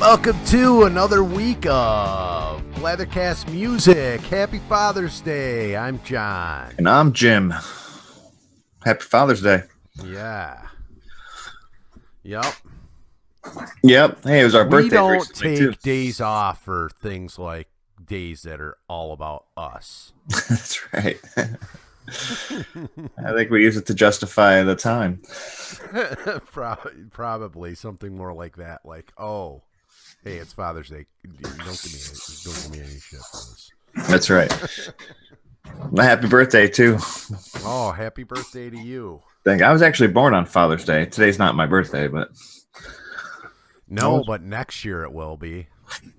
welcome to another week of Leathercast Music. Happy Father's Day. I'm John. And I'm Jim. Happy Father's Day. Yeah. Yep. Hey, it was our birthday. We don't recently, take too. days off for things like days that are all about us. That's right. I think we use it to justify the time. Probably something more like that. Like, oh, hey, it's Father's Day. Don't give me any shit for this. That's right. Happy birthday, too. Oh, happy birthday to you. I was actually born on Father's Day. Today's not my birthday, but... No, but next year it will be.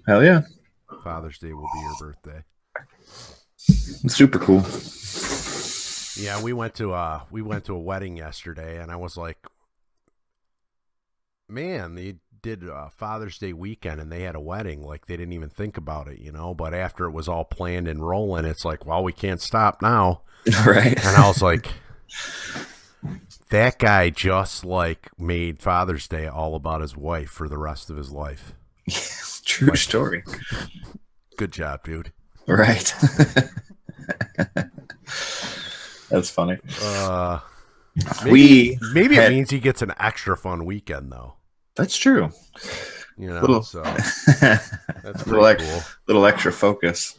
Hell yeah. Father's Day will be your birthday. Super cool. Yeah, we went to a wedding yesterday, and I was like, man, they did Father's Day weekend, and they had a wedding. Like, they didn't even think about it, you know? But after it was all planned and rolling, it's like, well, we can't stop now. Right. And I was like, that guy just, like, made Father's Day all about his wife for the rest of his life. True story. Good job, dude. Right. That's funny. Maybe it means he gets an extra fun weekend, though. That's true. You know, so that's pretty cool. Little extra focus.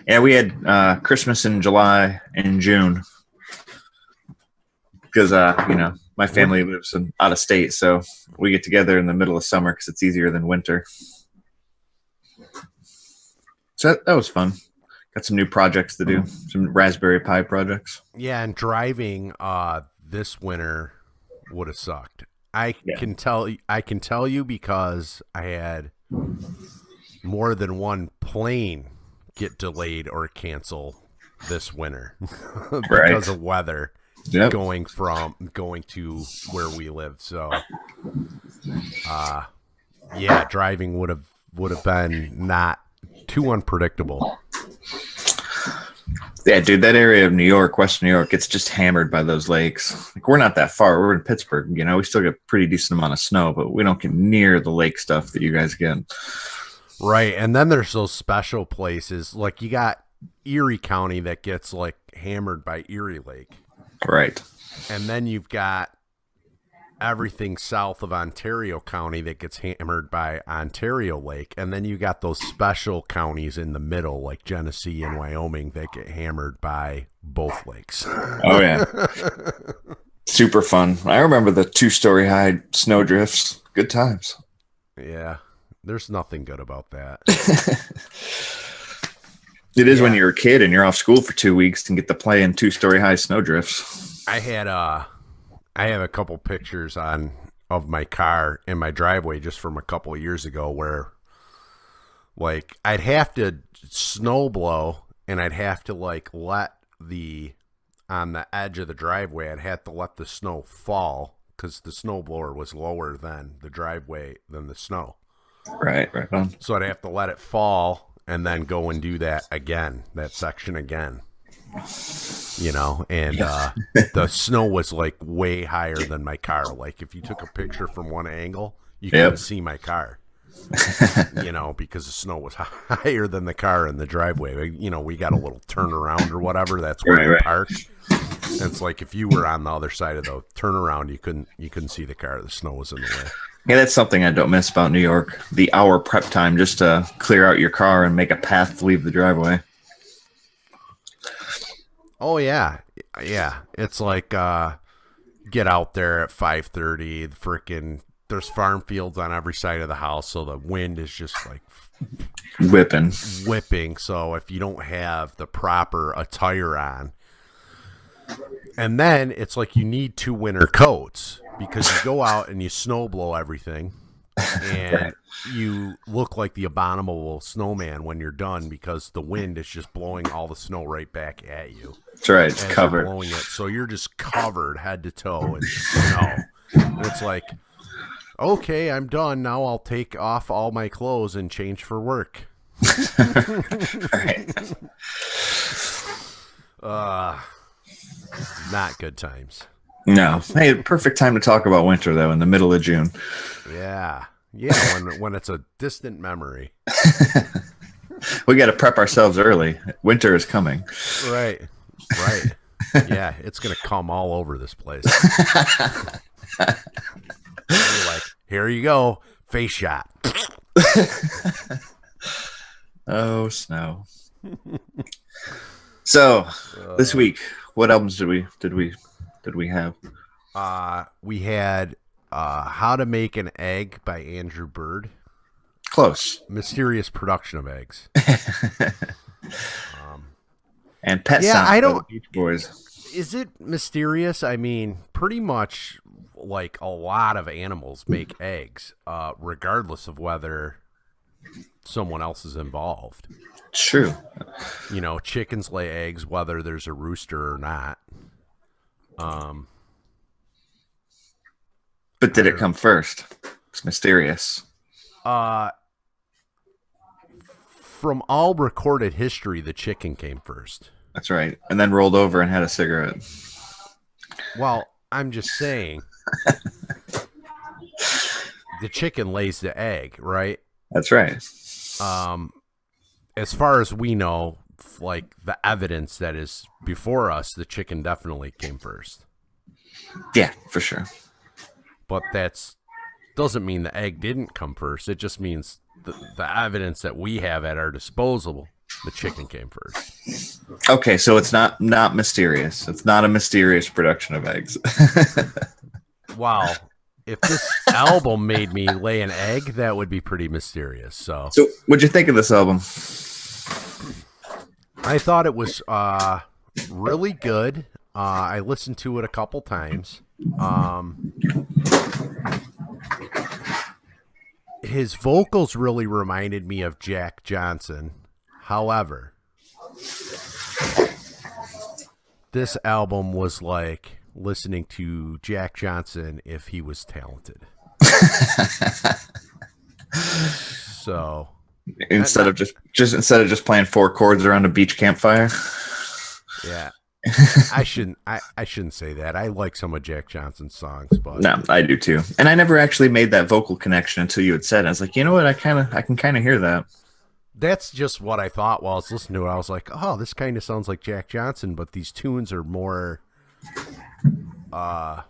Yeah, we had Christmas in July and June because my family lives out of state, so we get together in the middle of summer because it's easier than winter. So that was fun. Got some new projects to do, some Raspberry Pi projects. Yeah, and driving this winter would have sucked. I can tell you because I had more than one plane get delayed or cancel this winter because of weather. Yep. Going to where we live. So driving would have been not too unpredictable. Yeah, dude, that area of New York, Western New York, gets just hammered by those lakes. Like, we're not that far. We're in Pittsburgh. You know, we still get a pretty decent amount of snow, but we don't get near the lake stuff that you guys get. Right, and then there's those special places. Like, you got Erie County that gets, like, hammered by Erie Lake. Right. And then you've got everything south of Ontario County that gets hammered by Ontario Lake, and then you got those special counties in the middle like Genesee and Wyoming that get hammered by both lakes. Oh yeah. Super fun. I remember the 2-story high snow drifts. Good times. Yeah, there's nothing good about that. It is when you're a kid and you're off school for 2 weeks and get to play in 2-story high snow drifts. I have a couple pictures of my car in my driveway just from a couple of years ago where, like, I'd have to snow blow and I'd have to, like, on the edge of the driveway, I'd have to let the snow fall because the snow blower was lower than the driveway than the snow. Right on. So I'd have to let it fall and then go and do that section again. You know, and the snow was like way higher than my car. Like, if you took a picture from one angle, you couldn't see my car. You know, because the snow was higher than the car in the driveway. You know, we got a little turnaround or whatever. That's where we parked. And it's like if you were on the other side of the turnaround, you couldn't see the car. The snow was in the way. Yeah, that's something I don't miss about New York. The hour prep time just to clear out your car and make a path to leave the driveway. Oh yeah. It's like get out there at 5:30. Frickin' there's farm fields on every side of the house, so the wind is just like whipping. So if you don't have the proper attire on, and then it's like you need 2 winter coats because you go out and you snow blow everything. And you look like the abominable snowman when you're done because the wind is just blowing all the snow right back at you. That's right. It's covered. Blowing it. So you're just covered head to toe in snow. And it's like, okay, I'm done. Now I'll take off all my clothes and change for work. Right. Not good times. No. Hey, perfect time to talk about winter though, in the middle of June. Yeah. When it's a distant memory. We got to prep ourselves early. Winter is coming. Right. Yeah, it's gonna come all over this place. You're like, here you go, face shot. Oh, snow. So this week, what albums did we have? We had How to Make an Egg by Andrew Bird. Close. Mysterious Production of Eggs. And Pet Yeah, Sounds I by don't- the Beach Boys. Is it mysterious? I mean, pretty much like a lot of animals make eggs, regardless of whether someone else is involved. It's true. You know, chickens lay eggs whether there's a rooster or not. But did it come first? It's mysterious. From all recorded history, the chicken came first. That's right. And then rolled over and had a cigarette. Well, I'm just saying, the chicken lays the egg, right? That's right. As far as we know, like the evidence that is before us, the chicken definitely came first. Yeah, for sure. But that's doesn't mean the egg didn't come first. It just means the evidence that we have at our disposal, the chicken came first. Okay, so it's not mysterious. It's not a mysterious production of eggs. Wow. If this album made me lay an egg, that would be pretty mysterious. So what'd you think of this album? I thought it was really good. I listened to it a couple times. His vocals really reminded me of Jack Johnson. However, this album was like listening to Jack Johnson if he was talented. So Instead of just playing four chords around a beach campfire. yeah. I shouldn't say that. I like some of Jack Johnson's songs, but No, I do too. And I never actually made that vocal connection until you had said it. I was like, you know what? I can kind of hear that. that's just what I thought while I was listening to it. I was like, oh, this kind of sounds like Jack Johnson, but these tunes are more, I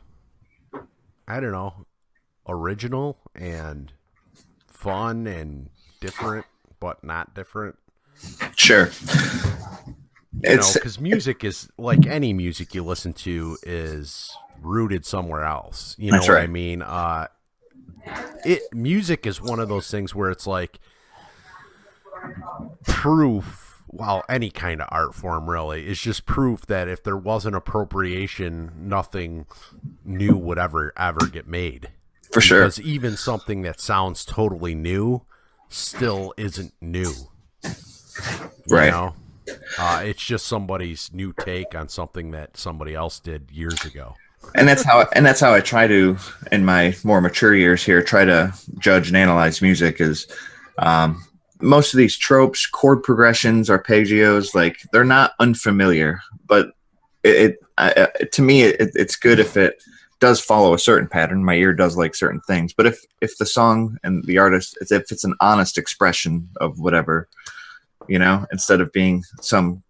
don't know, original and fun and different, but not different. Sure. You know, because music is like any music you listen to is rooted somewhere else. You know That's what right. I mean? Music is one of those things where it's like proof. Well, any kind of art form really is just proof that if there wasn't appropriation, nothing new would ever get made. For sure. Because even something that sounds totally new still isn't new. You Right. know? It's just somebody's new take on something that somebody else did years ago. And that's how I try to, in my more mature years here, try to judge and analyze music. Is most of these tropes, chord progressions, arpeggios, like they're not unfamiliar, but to me it's good if it does follow a certain pattern. My ear does like certain things, but if the song and the artist, if it's an honest expression of whatever, you know, instead of being some,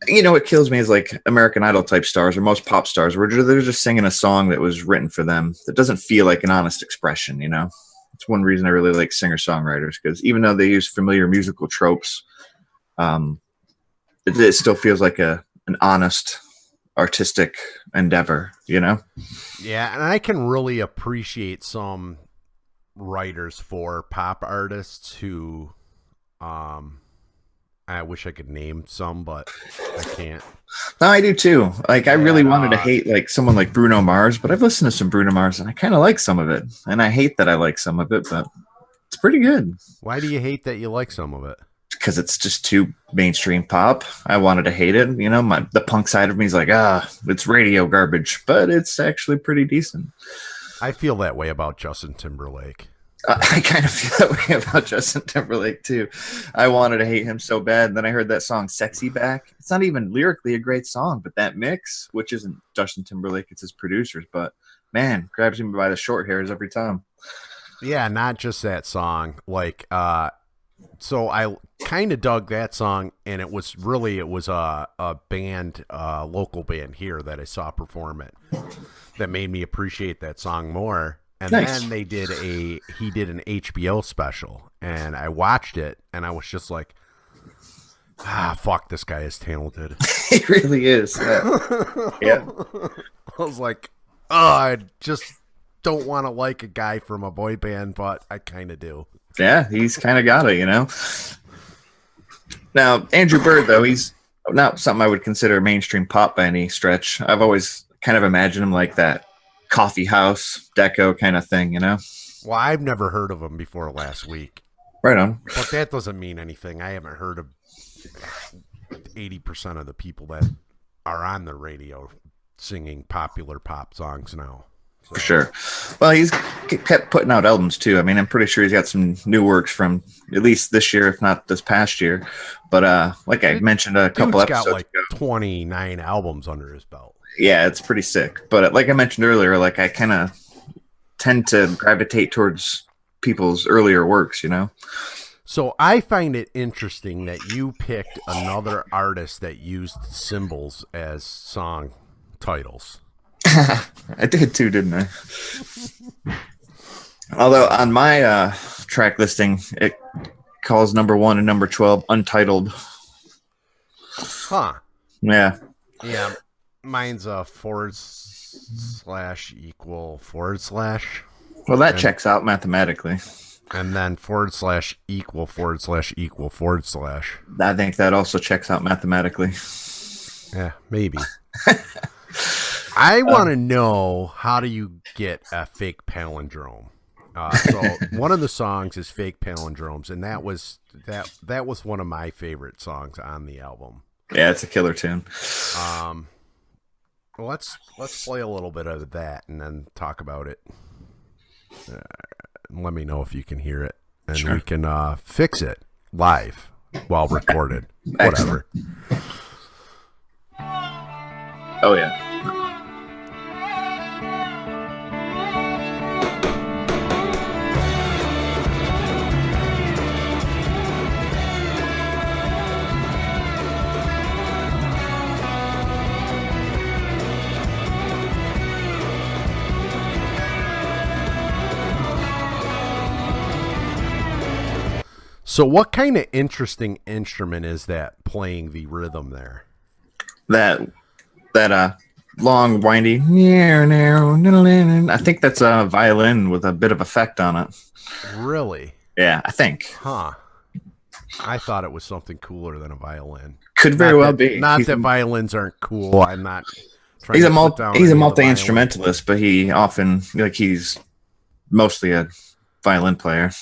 you know, what kills me is like American Idol type stars or most pop stars where they're just singing a song that was written for them that doesn't feel like an honest expression, you know. It's one reason I really like singer-songwriters, because even though they use familiar musical tropes, it still feels like an honest artistic endeavor, you know. Yeah, and I can really appreciate some writers for pop artists who I wish I could name some, but I can't. No, I do too. Like, I really wanted to uh, hate like someone like Bruno Mars, but I've listened to some Bruno Mars and I kind of like some of it. And I hate that I like some of it, but it's pretty good. Why do you hate that you like some of it? Because it's just too mainstream pop. I wanted to hate it. You know, the punk side of me is like, it's radio garbage, but it's actually pretty decent. I feel that way about Justin Timberlake. I kind of feel that way about Justin Timberlake too. I wanted to hate him so bad, and then I heard that song "Sexy Back." It's not even lyrically a great song, but that mix, which isn't Justin Timberlake, it's his producers, but man, grabs me by the short hairs every time. Yeah, not just that song. Like, so I kind of dug that song, and it was a band, local band here that I saw perform it that made me appreciate that song more. And Nice. then he did an HBO special, and I watched it, and I was just like, fuck, this guy is talented. He really is. Yeah. I was like, oh, I just don't want to like a guy from a boy band, but I kind of do. Yeah, he's kind of got it, you know. Now, Andrew Bird, though, he's not something I would consider mainstream pop by any stretch. I've always kind of imagined him like that coffee house deco kind of thing, you know. Well, I've never heard of him before last week. Right on. But that doesn't mean anything. I haven't heard of 80% of the people that are on the radio singing popular pop songs now. So. For sure. Well, he's kept putting out albums too. I mean, I'm pretty sure he's got some new works from at least this year, if not this past year. But like I mentioned a couple episodes got like ago, 29 albums under his belt. Yeah, it's pretty sick. But like I mentioned earlier, like I kind of tend to gravitate towards people's earlier works, you know? So I find it interesting that you picked another artist that used symbols as song titles. I did too, didn't I? Although on my track listing, it calls number 1 and number 12 untitled. Huh. Yeah. Yeah. Mine's a / equal / Well, that checks out mathematically. And then / equal / equal / I think that also checks out mathematically. Yeah, maybe. I want to know, how do you get a fake palindrome? So one of the songs is Fake Palindromes, and that was one of my favorite songs on the album. Yeah, it's a killer tune. Well, let's play a little bit of that and then talk about it. Let me know if you can hear it, and we can fix it live while recorded. Whatever. Oh yeah. So what kind of interesting instrument is that playing the rhythm there? That long, windy. I think that's a violin with a bit of effect on it. Really? Yeah, I think. Huh. I thought it was something cooler than a violin. Could very well be. Not that violins aren't cool. I'm not trying he's to he's a multi-instrumentalist, but he often, like, he's mostly a violin player.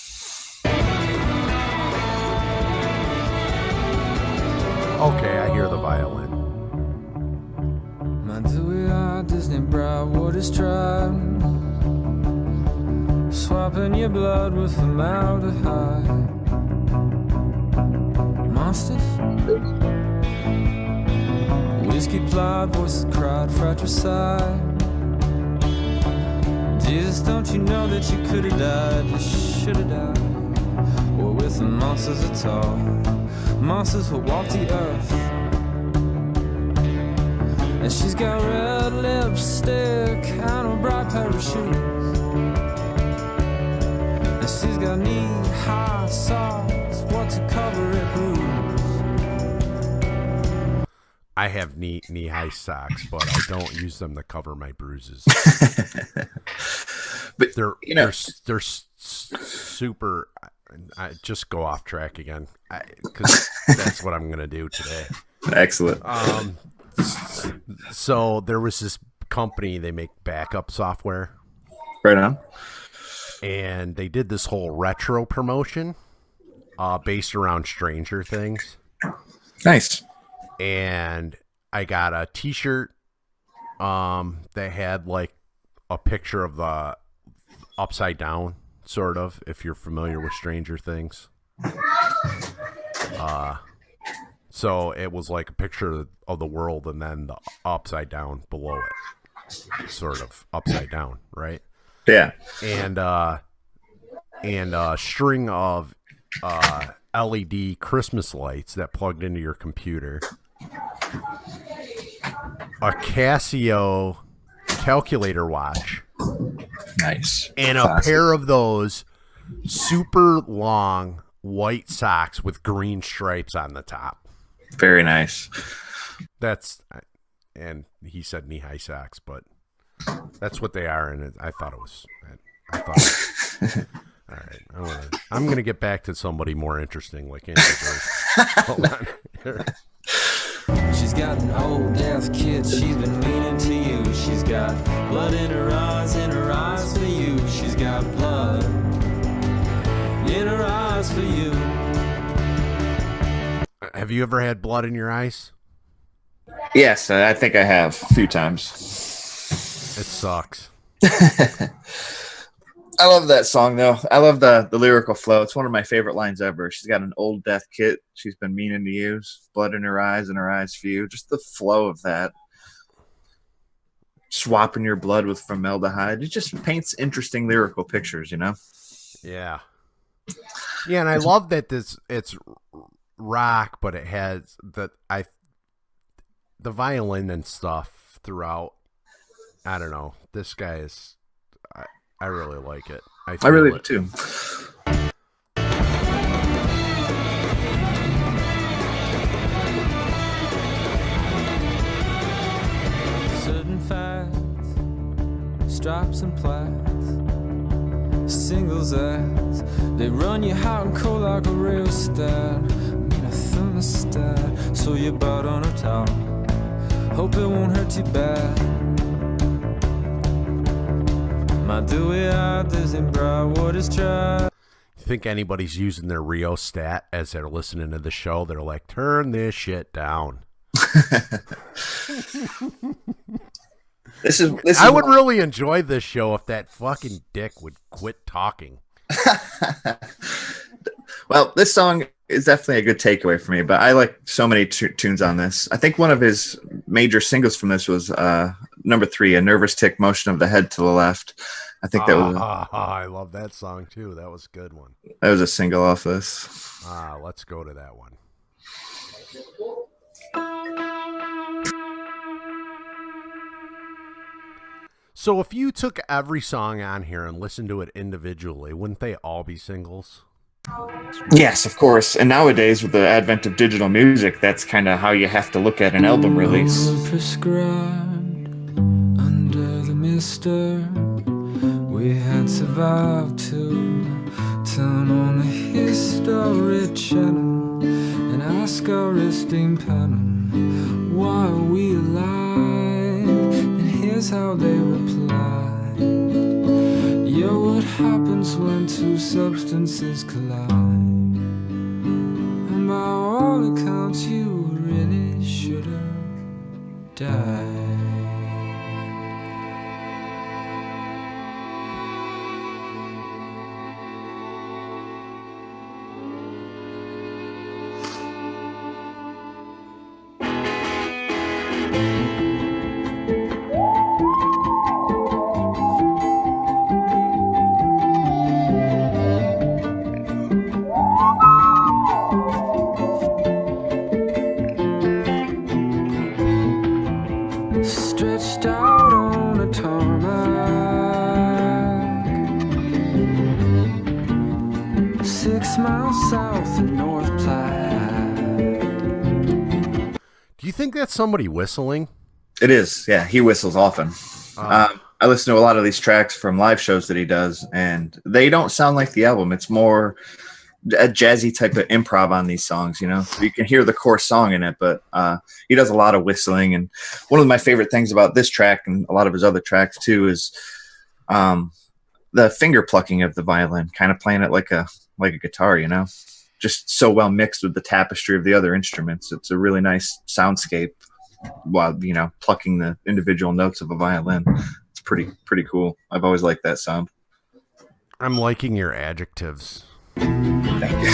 Okay, I hear the violin. My two-eyed Disney bride, what is tried? Swapping your blood with formaldehyde. Monsters? Whiskey plied, voices cried, fratricide. Jesus, don't you know that you could have died? You should have died. Or with the monsters at all. Monsters will walk the earth. And she's got red lipstick and a bright pair of shoes. And she's got knee-high socks, what to cover it bruise. I have knee-high socks, but I don't use them to cover my bruises. But they're you know, they're super. I just go off track again because that's what I'm gonna do today. Excellent. So there was this company, they make backup software, Right on. and they did this whole retro promotion based around Stranger Things. Nice. And I got a t-shirt that had like a picture of the upside down sort of, if you're familiar with Stranger Things. So it was like a picture of the world and then the upside down below it, sort of upside down, right? Yeah. And a string of LED Christmas lights that plugged into your computer, a Casio calculator watch, Nice. and a Classic. pair of those super long white socks with green stripes on the top. Very nice. And he said knee-high socks, but that's what they are, and I thought it was. All right, I'm gonna get back to somebody more interesting, like Andrew Joyce. Hold on. She's got an old death kid, she's been meaning to you. She's got blood in her eyes for you. She's got blood in her eyes for you. Have you ever had blood in your eyes? Yes, I think I have a few times. It sucks. I love that song though. I love the lyrical flow. It's one of my favorite lines ever. She's got an old death kit she's been meaning to use. Blood in her eyes and her eyes for you. Just the flow of that. Swapping your blood with formaldehyde. It just paints interesting lyrical pictures, you know? Yeah. Yeah, and I love that it's rock, but it has the violin and stuff throughout. I don't know. This guy is I really like it. I really do too. Certain facts, stripes and plaits, singles ads, they run you hot and cold like a rheostat. Mean a thermostat, so you bite on a towel. Hope it won't hurt too bad. My dewy eyes in bright waters try. You think anybody's using their rheostat as they're listening to the show? They're like, turn this shit down. This is I would really enjoy this show if that fucking dick would quit talking. Well, this song is definitely a good takeaway for me, but I like so many tunes on this. I think one of his major singles from this was number 3, A Nervous Tick Motion of the Head to the Left. I think that was I love that song too. That was a good one. that was a single off this. Let's go to that one. So if you took every song on here and listened to it individually, wouldn't they all be singles? Yes, of course. And nowadays, with the advent of digital music, that's kind of how you have to look at an album release. Prescribed under the mister, we had survived to turn on the history channel and ask our esteemed panel, why are we alive? And here's how they replied: yo, what happens when two substances collide? And by all accounts, you really should have died. Stretched out on a tarmac, 6 miles south of North Platte. Do you think that's somebody whistling? It is. Yeah, he whistles often. I listen to a lot of these tracks from live shows that he does, and they don't sound like the album. It's more a jazzy type of improv on these songs, you know. You can hear the core song in it, but he does a lot of whistling. And one of my favorite things about this track and a lot of his other tracks too is the finger plucking of the violin, kind of playing it like a guitar, you know. Just so well mixed with the tapestry of the other instruments. It's a really nice soundscape while, you know, plucking the individual notes of a violin. It's pretty cool. I've always liked that sound. I'm liking your adjectives. Thank you.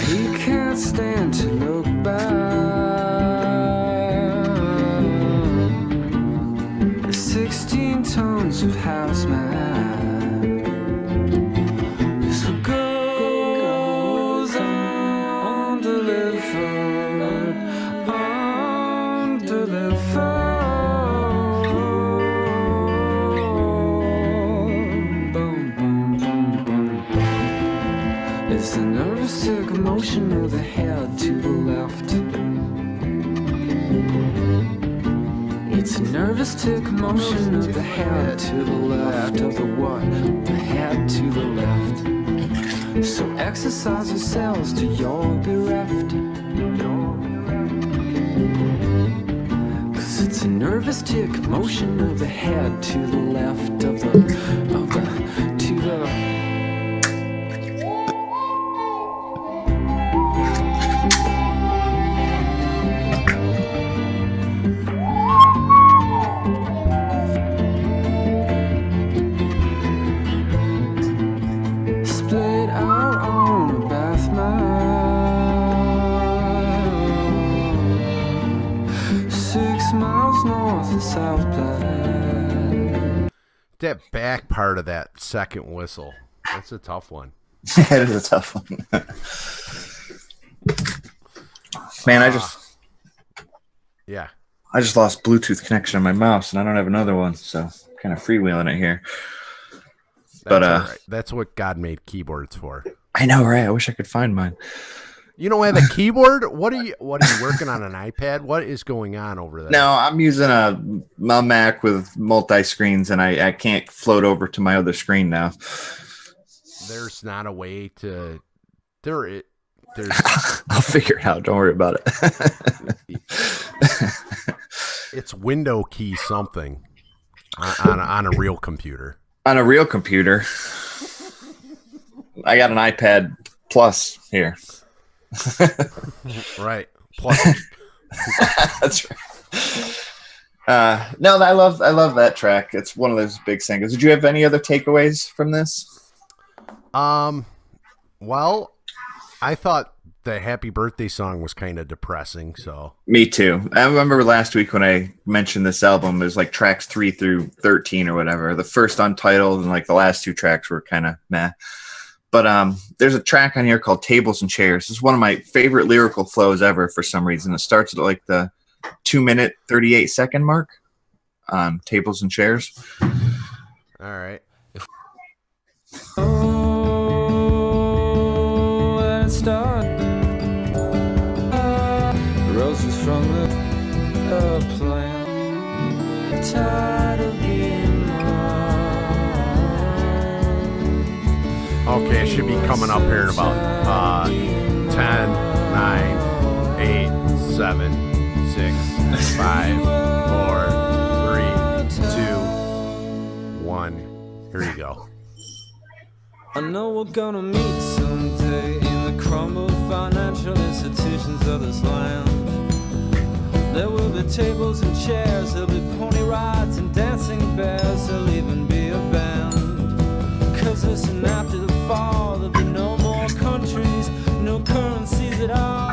He can't stand to look back. 16 tons of house man. This goes undelivered, Boom, boom, boom, boom. It's a nervous sick motion of the head to the left. It's a nervous tick motion of the head to the left. Of the what? The head to the left. So exercise yourselves till you're bereft. Cause it's a nervous tick motion of the head to the left. To the split out on a bath mat. 6 miles north of South Platte. That back part of that second whistle, that's a tough one. It is a tough one. Man, I just lost Bluetooth connection on my mouse, and I don't have another one, so kind of freewheeling it here. That's all right. That's what God made keyboards for. I know, right? I wish I could find mine. You don't have a keyboard? What are you working on, an iPad? What is going on over there? No, I'm using a Mac with multi-screens, and I can't float over to my other screen now. There's not a way to. There's. I'll figure it out. Don't worry about it. It's window key something on a real computer. On a real computer, I got an iPad Plus here. Right. Plus. That's right. No, I love that track. It's one of those big singles. Did you have any other takeaways from this? Well, I thought the Happy Birthday song was kind of depressing, so. Me too. I remember last week when I mentioned this album, it was like tracks 3 through 13 or whatever. The first Untitled and like the last 2 tracks were kind of meh. But there's a track on here called Tables and Chairs. This is one of my favorite lyrical flows ever for some reason. It starts at like the 2-minute, 38-second mark on Tables and Chairs. All right. Oh, and it started. Roses from the plant. Tired of being mine. Okay, it should be coming up here in about 10, 9, 8, 7, 6, 5, 4, 3, 2, 1. Here you go. I know we're gonna meet someday in the crumbled financial institutions of this land. There will be tables and chairs, there'll be pony rides and dancing bears, there'll even be a band. Cause listen, after the fall, there'll be no more countries, no currencies at all.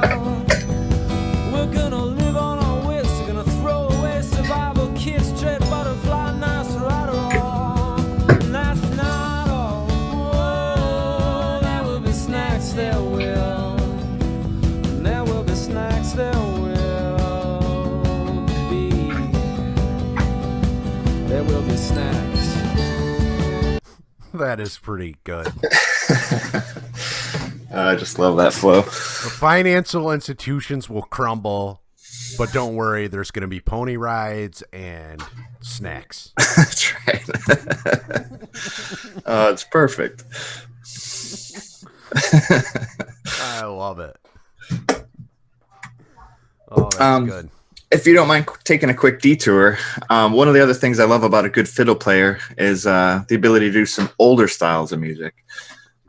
We're gonna live on our wits, we're gonna throw away survival kits, straight butterfly, nice rider all. And that's not all. Whoa, there will be snacks, there will. And there will be snacks, there will be. There will be snacks. That is pretty good. I just love that flow. The financial institutions will crumble, but don't worry, there's going to be pony rides and snacks. That's right. It's perfect. I love it. Oh, that's good. If you don't mind taking a quick detour, one of the other things I love about a good fiddle player is the ability to do some older styles of music.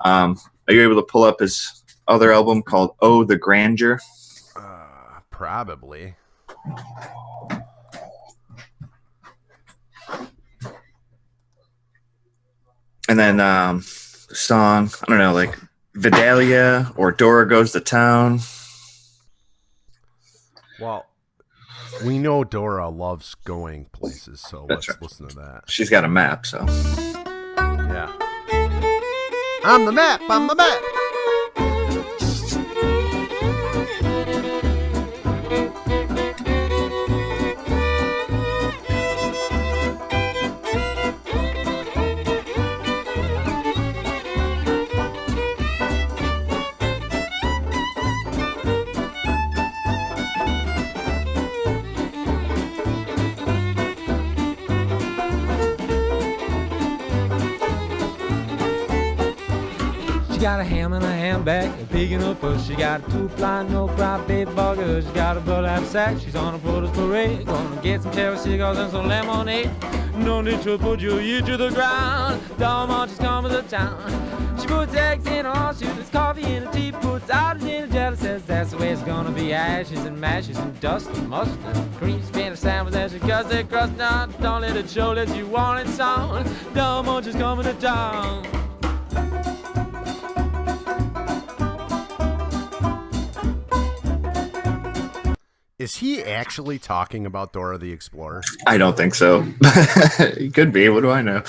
Are you able to pull up his other album called Oh, the Grandeur? Probably. And then the song, I don't know, like Vidalia or Dora Goes to Town. Well, we know Dora loves going places, so That's let's right. listen to that. She's got a map, so. Yeah. I'm the map. I'm the map. She got a ham in a handbag, a pig in her purse. She got a two-blind, no-crop, baby bugger. She got a burlap sack. She's on a Brothers parade. Gonna get some cherry cigars and some lemonade. No need to put your ear to the ground. Dog March is coming to town. She puts eggs in her horseshoes, there's coffee in her tea, puts ours in her jelly, says that's the way it's gonna be. Ashes and mashes and dust and mustard and cream spinach sandwich as she cuts that crust down. Don't let it show that you want it sound. Dog March is coming to town. Is he actually talking about Dora the Explorer? I don't think so. He could be. What do I know?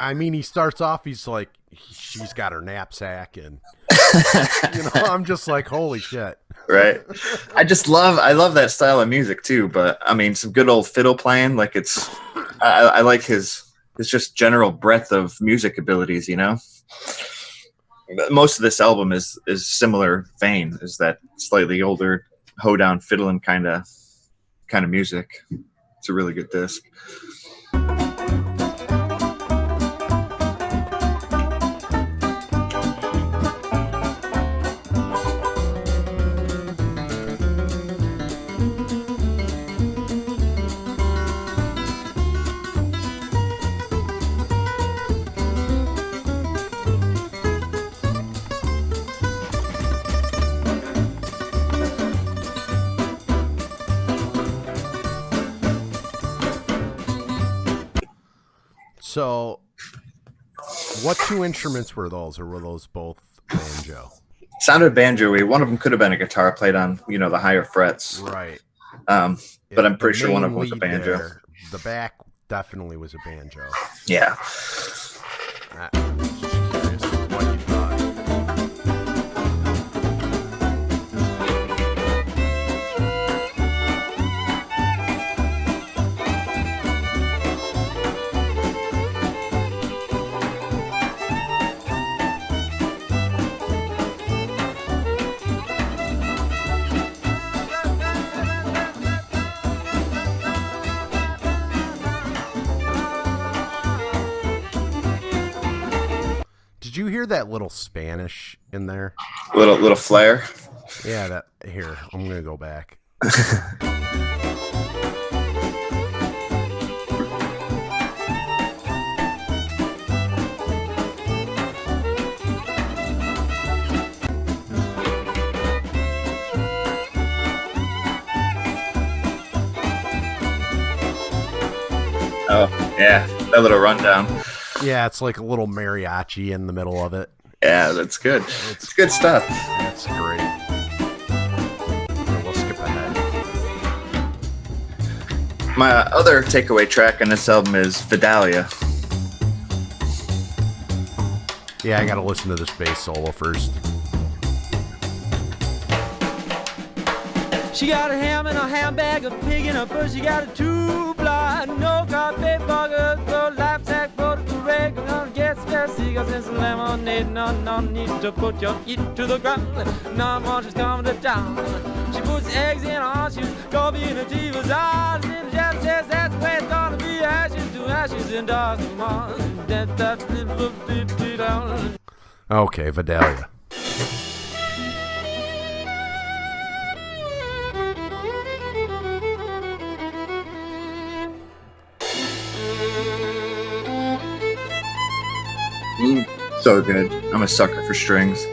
I mean, he starts off, he's like, she's got her knapsack, and I'm just like, holy shit. Right. I love that style of music too, but I mean, some good old fiddle playing. Like I like his just general breadth of music abilities, Most of this album is similar vein, is that slightly older hoedown fiddling kind of music. It's a really good disc. So, what two instruments were those, or were those both banjo? Sounded banjo-y. One of them could have been a guitar played on, the higher frets. Right. But I'm pretty sure one of them main was a lead banjo. there, the back definitely was a banjo. Yeah. I'm just curious what you thought. Did you hear that little Spanish in there? Little flair. Yeah, that here. I'm gonna go back. Oh, yeah. That little rundown. Yeah, it's like a little mariachi in the middle of it. Yeah, that's good. It's good stuff. That's great. Here, we'll skip ahead. My other takeaway track on this album is Vidalia. Yeah, I gotta listen to this bass solo first. She got a ham in a handbag, a pig in her purse. She got a two-blind, no-car, baby bugger, go knapsack, go to the rag. I'm gonna get cigars and some lemonade. No need to put your feet to the ground. No more, she's coming to town. She puts eggs in her horseshoes, coffee in her tea, was eyes in the jam, says that's the way it's gonna be. Ashes to ashes and dust to mars. Okay, Vidalia. So good. I'm a sucker for strings.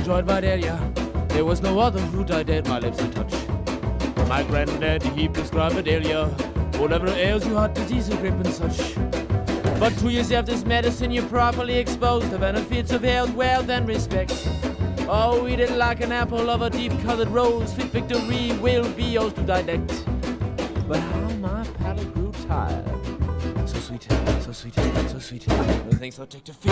enjoyed Vidalia. There was no other who died at my lips to touch. My granddad, he prescribed Vidalia. Whatever ails you, heart disease, and grip and such. But 2 years after this medicine, you're properly exposed to benefits of health, wealth, and respect. Oh, eat it like an apple of a deep-colored rose. Sweet victory will be yours to dilect. But how my palate grew tired. So sweet, so sweet, so sweet. No thanks, so take to feet.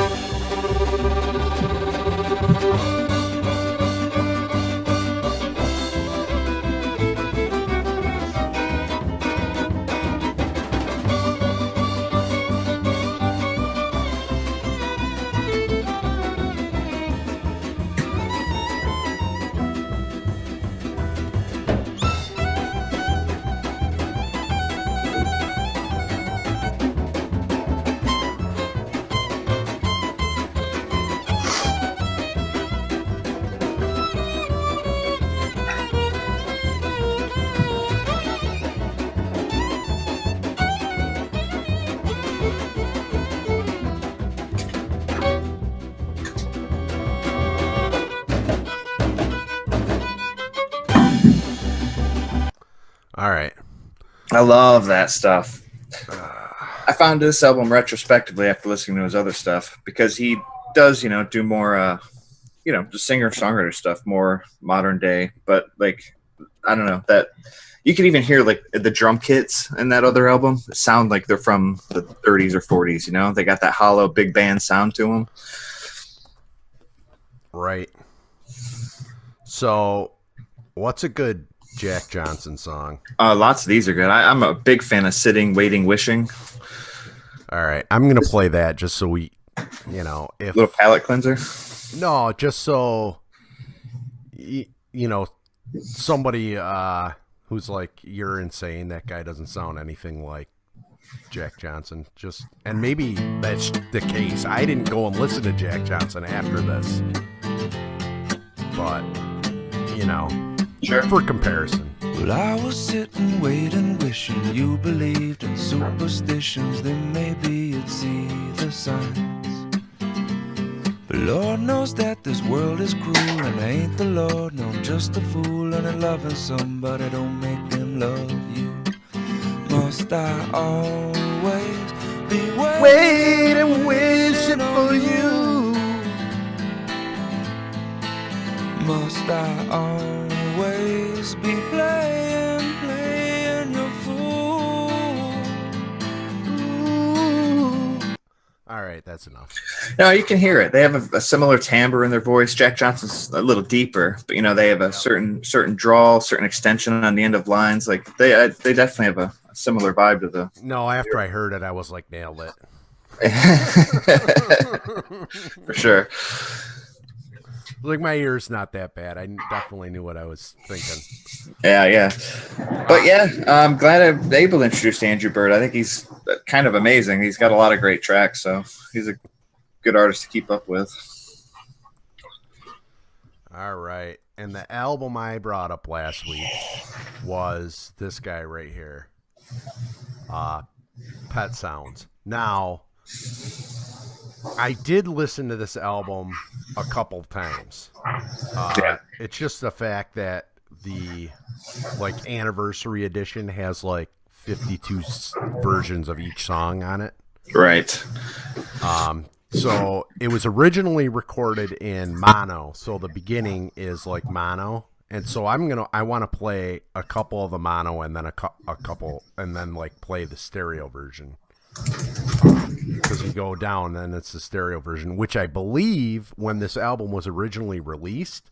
All right. I love that stuff. I found this album retrospectively after listening to his other stuff because he does, do more, just singer-songwriter stuff, more modern day. But like, I don't know, that you can even hear like the drum kits in that other album sound like they're from the 30s or 40s. They got that hollow big band sound to them. Right. So, what's a good Jack Johnson song? Lots of these are good. I'm a big fan of Sitting, Waiting, Wishing. All right. I'm going to play that just so we, if Little palate cleanser. No, just so, somebody who's like, you're insane. That guy doesn't sound anything like Jack Johnson. And maybe that's the case. I didn't go and listen to Jack Johnson after this. But, Sure. for comparison. Well, I was sitting, waiting, wishing you believed in superstitions. Then maybe you'd see the signs. But Lord knows that this world is cruel, and I ain't the Lord, no, I'm just a fool. And loving somebody don't make them love you. Must I always be waiting, wishing for you? Must I always be playing your fool? Ooh. All right, that's enough. No, you can hear it. They have a similar timbre in their voice. Jack Johnson's a little deeper, but they have a certain drawl, certain extension on the end of lines. Like they definitely have a similar vibe to the. No, after I heard it, I was like, nailed it. For sure. Like, my ear's not that bad. I definitely knew what I was thinking. Yeah. But yeah, I'm glad I'm able to introduce Andrew Bird. I think he's kind of amazing. He's got a lot of great tracks, so he's a good artist to keep up with. All right. And the album I brought up last week was this guy right here. Pet Sounds. Now, I did listen to this album a couple times. It's just the fact that the anniversary edition has 52 versions of each song on it. Right. So it was originally recorded in mono. So the beginning is mono. And so I want to play a couple of the mono and then a couple and then play the stereo version. Because you go down, then it's the stereo version, which I believe when this album was originally released,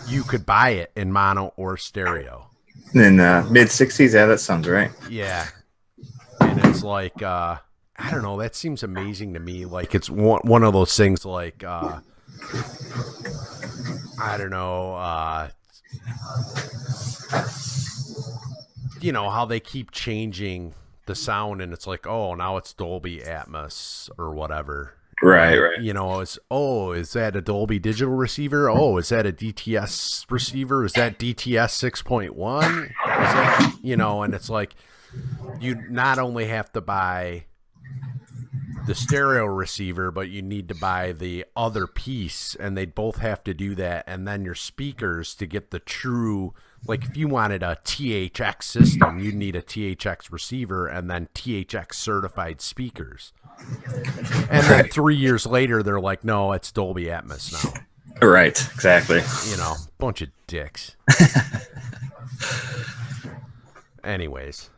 you could buy it in mono or stereo. In mid 60s, yeah, that sounds right. Yeah. And it's I don't know, that seems amazing to me. It's one of those things I don't know, how they keep changing the sound, and it's now it's Dolby Atmos or whatever. Right. Is that a Dolby digital receiver? Oh, is that a DTS receiver? Is that DTS 6.1? Is that, and it's you not only have to buy the stereo receiver, but you need to buy the other piece, and they'd both have to do that. And then your speakers to get the true, like if you wanted a THX system, you'd need a THX receiver and then THX certified speakers. And then 3 years later, they're like, no, it's Dolby Atmos now. Right, exactly. You know, bunch of dicks. Anyways,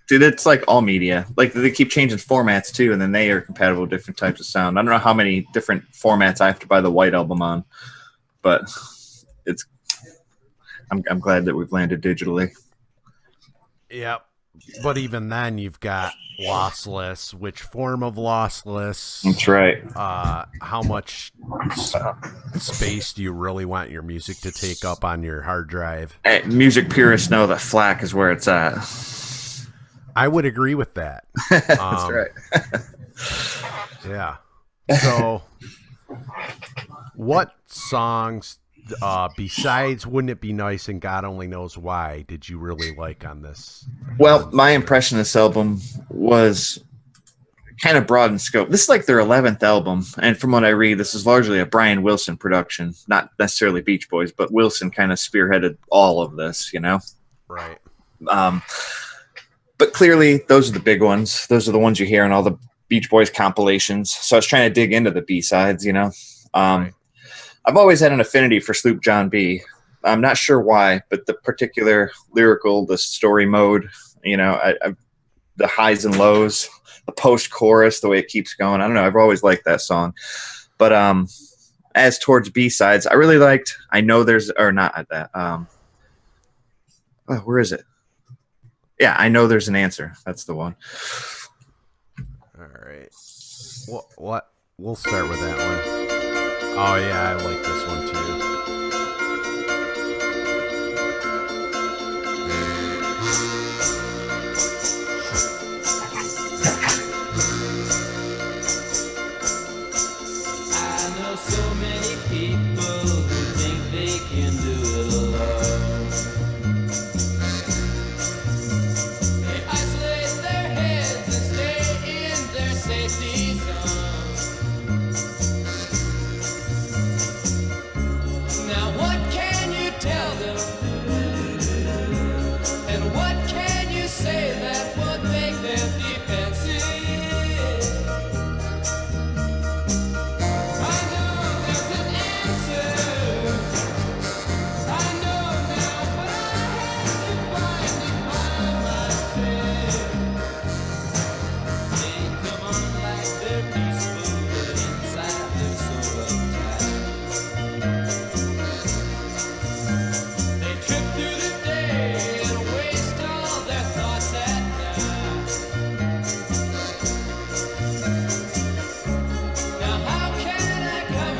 it's like all media. Like they keep changing formats too, and then they are compatible with different types of sound. I don't know how many different formats I have to buy the White Album on, but I'm glad that we've landed digitally. Yep. But even then, you've got lossless. Which form of lossless? That's right. How much space do you really want your music to take up on your hard drive? Hey, music purists know that FLAC is where it's at. I would agree with that. That's right. Yeah. So, what songs, besides Wouldn't It Be Nice and God Only Knows Why, did you really like on this? Well, my impression of this album was kind of broad in scope. This is like their 11th album, and from what I read, this is largely a Brian Wilson production, not necessarily Beach Boys, but Wilson kind of spearheaded all of this, you know? Right. But clearly, those are the big ones. Those are the ones you hear in all the Beach Boys compilations. So I was trying to dig into the B-sides, you know? Right. I've always had an affinity for Sloop John B. I'm not sure why, but the particular lyrical, the story mode, you know, the highs and lows, the post-chorus, the way it keeps going. I don't know. I've always liked that song. But as towards B-sides, I really liked I Know There's, or not at that. Where is it? Yeah, I Know There's an Answer. That's the one. All right. What? We'll start with that one. Oh, yeah, I like this one, too. I know so many people who think they can do it alone. They isolate their heads and stay in their safety zone. Now what can you tell them? And what can you say that would make them defensive? I know there's an answer. I know now, but I had to find it by myself. They come on like they're peaceful, but inside they're so uptight. They trip through the day and waste all their thoughts at night. Now how can I come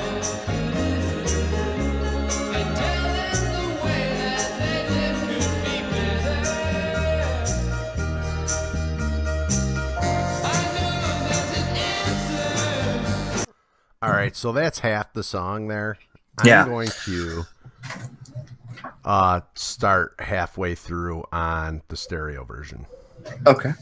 and tell them the way that they live could be better? I know there's an answer. All right, so that's half the song there. Yeah. I'm going to start halfway through on the stereo version. Okay.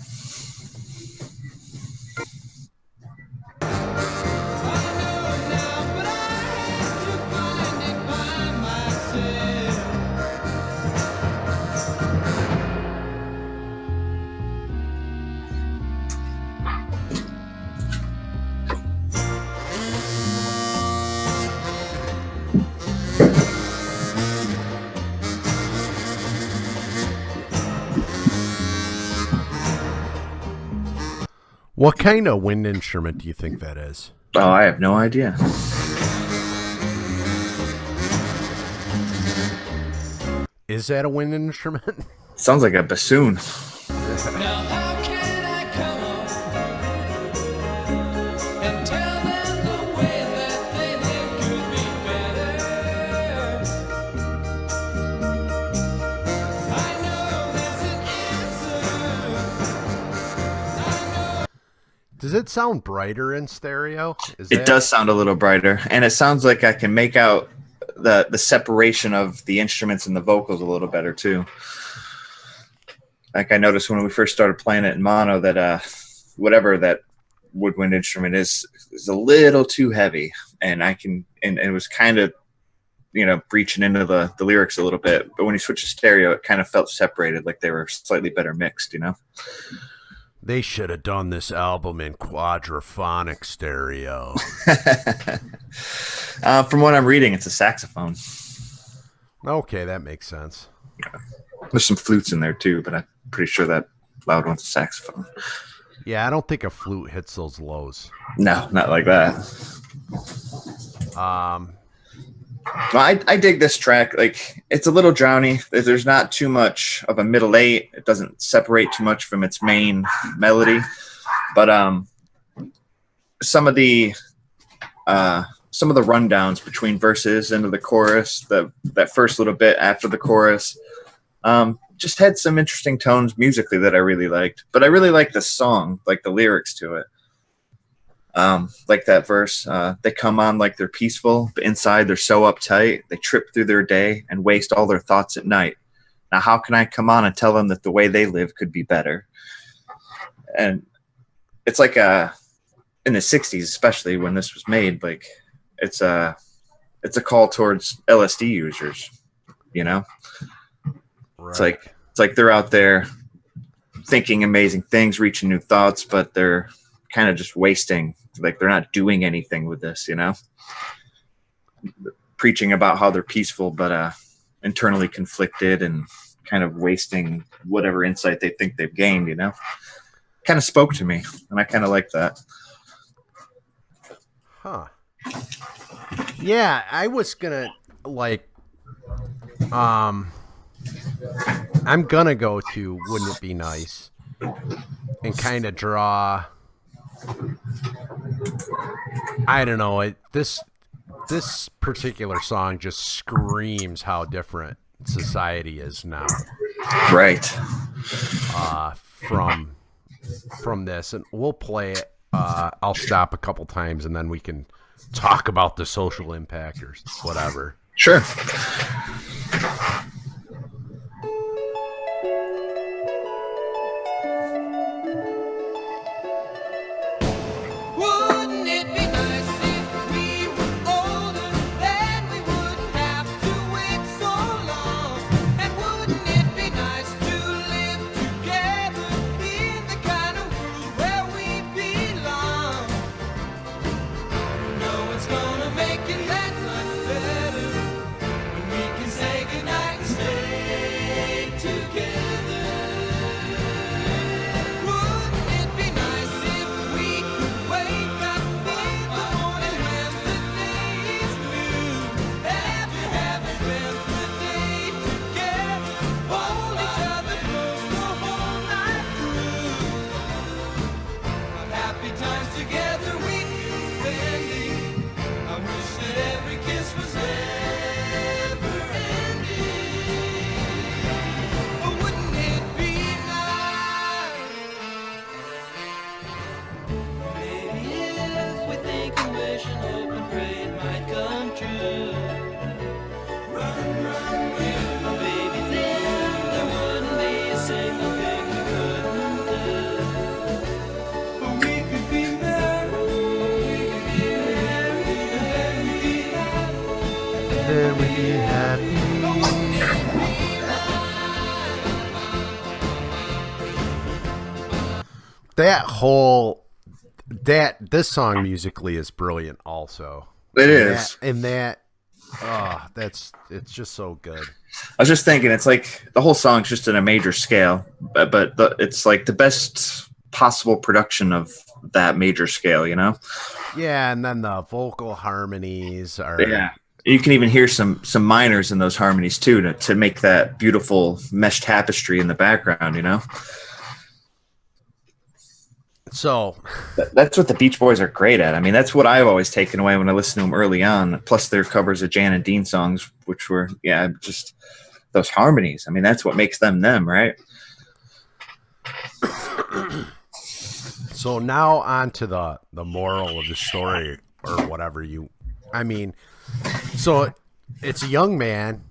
What kind of wind instrument do you think that is? Oh, I have no idea. Is that a wind instrument? Sounds like a bassoon. Now how can I come and tell them the way that they live could be better? I know there's an answer. Does it sound brighter in stereo? It does sound a little brighter, and it sounds like I can make out the separation of the instruments and the vocals a little better too. Like I noticed when we first started playing it in mono that whatever that woodwind instrument is a little too heavy, and it was kind of, breaching into the lyrics a little bit. But when you switch to stereo, it kind of felt separated, like they were slightly better mixed. They should have done this album in quadraphonic stereo. From what I'm reading, it's a saxophone. Okay, that makes sense. There's some flutes in there too, but I'm pretty sure that loud one's a saxophone. Yeah, I don't think a flute hits those lows. No, not like that. Well, I dig this track. Like, it's a little drowny. There's not too much of a middle eight. It doesn't separate too much from its main melody. But some of the rundowns between verses into the chorus, that first little bit after the chorus, just had some interesting tones musically that I really liked. But I really like the song, like the lyrics to it. Like that verse, they come on like they're peaceful, but inside they're so uptight. They trip through their day and waste all their thoughts at night. Now, how can I come on and tell them that the way they live could be better? And it's like in the 60s, especially when this was made, like it's a call towards LSD users, Right. It's like they're out there thinking amazing things, reaching new thoughts, but they're kind of just wasting, like they're not doing anything with this, preaching about how they're peaceful, but internally conflicted and kind of wasting whatever insight they think they've gained, kind of spoke to me, and I kind of like that. Huh. Yeah, I was gonna I'm gonna go to Wouldn't It Be Nice and kind of draw, I don't know, this particular song just screams how different society is now. Right. From this, and we'll play it. I'll stop a couple times and then we can talk about the social impact or whatever. Sure. Wouldn't it be nice if we were older? Then we wouldn't have to wait so long. And wouldn't it be nice to live together in the kind of world where we belong? No one's gonna make it that much better when we can say goodnight and stay together. Wouldn't it be nice if we could wake up in the morning when the day is new? After having spent the day together, hold each other close the whole night through. What happy times together we'd be spending. I wish that every kiss was never ending. But wouldn't it be nice? Maybe if we think and wish and hope and pray it might come true. Run, run, will. Baby, then there wouldn't be a single thing we couldn't do. But we could be married, and we'd be happy. Then we'd be happy. This song musically is brilliant also. It is. It's just so good. I was just thinking, it's like the whole song's just in a major scale, but it's like the best possible production of that major scale, Yeah, and then the vocal harmonies are Yeah. You can even hear some minors in those harmonies too, to make that beautiful mesh tapestry in the background, so That's what the Beach Boys are great at. I mean, that's what I've always taken away when I listened to them early on. Plus their covers of Jan and Dean songs, which were, just those harmonies. I mean, that's what makes them, right? So now on to the moral of the story or whatever so it's a young man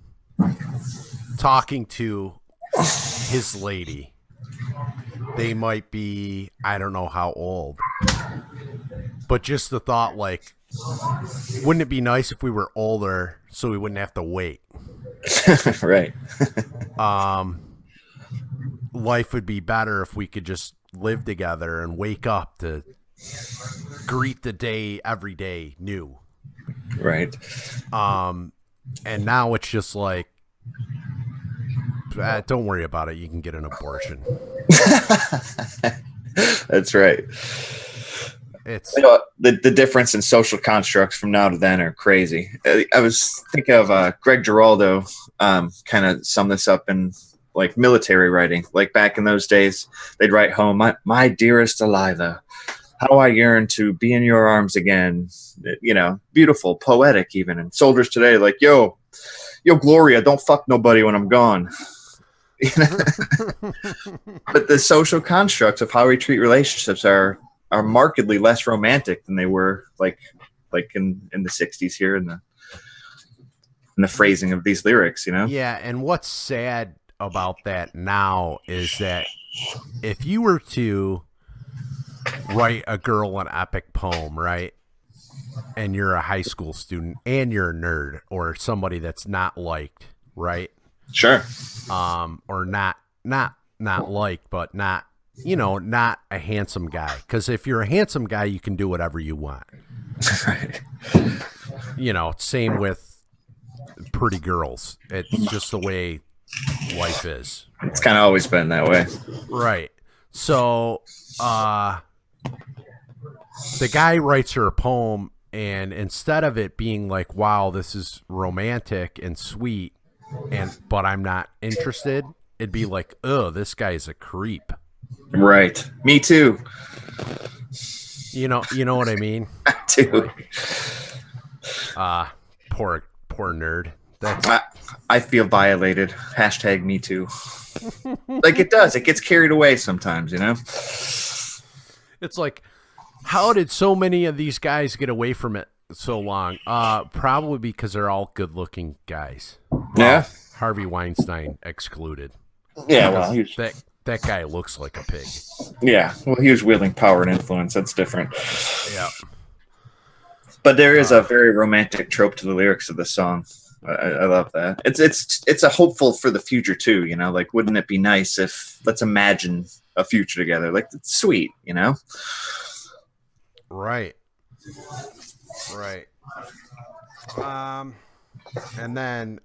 talking to his lady, they might be, I don't know how old. But just the thought, like, wouldn't it be nice if we were older so we wouldn't have to wait? Right. Life would be better if we could just live together and wake up to greet the day every day new. Right. And now it's just like, don't worry about it. You can get an abortion. That's right. It's the difference in social constructs from now to then are crazy. I was thinking of Greg Giraldo kind of summed this up in like military writing. Like back in those days, they'd write home, my dearest Eliza, how I yearn to be in your arms again. You know, beautiful, poetic even. And soldiers today like, yo, Gloria, don't fuck nobody when I'm gone. But the social constructs of how we treat relationships are markedly less romantic than they were like in the 60s here in the phrasing of these lyrics, you know? Yeah, and what's sad about that now is that if you were to write a girl an epic poem, right? And you're a high school student and you're a nerd or somebody that's not liked, right? Sure. Or not liked, but not, you know, not a handsome guy. Because if you're a handsome guy, you can do whatever you want. Right. You know, same with pretty girls. It's just the way life is. It's kind of always been that way. Right. So, the guy writes her a poem, and instead of it being like, wow, this is romantic and sweet, but I'm not interested, it'd be like, oh, this guy's a creep. Right. Me too. You know what I mean? Too. Poor nerd. I feel violated. # me too. Like it does. It gets carried away sometimes, you know? It's like, how did so many of these guys get away from it so long? Probably because they're all good-looking guys. Well, Yeah. Harvey Weinstein excluded. Yeah, well, That guy looks like a pig. yeah. Well, he was wielding power and influence. That's different. Yeah. But there is a very romantic trope to the lyrics of the song. I love that. It's a hopeful for the future too, you know, like wouldn't it be nice if let's imagine a future together? Like it's sweet, you know? Right. And then,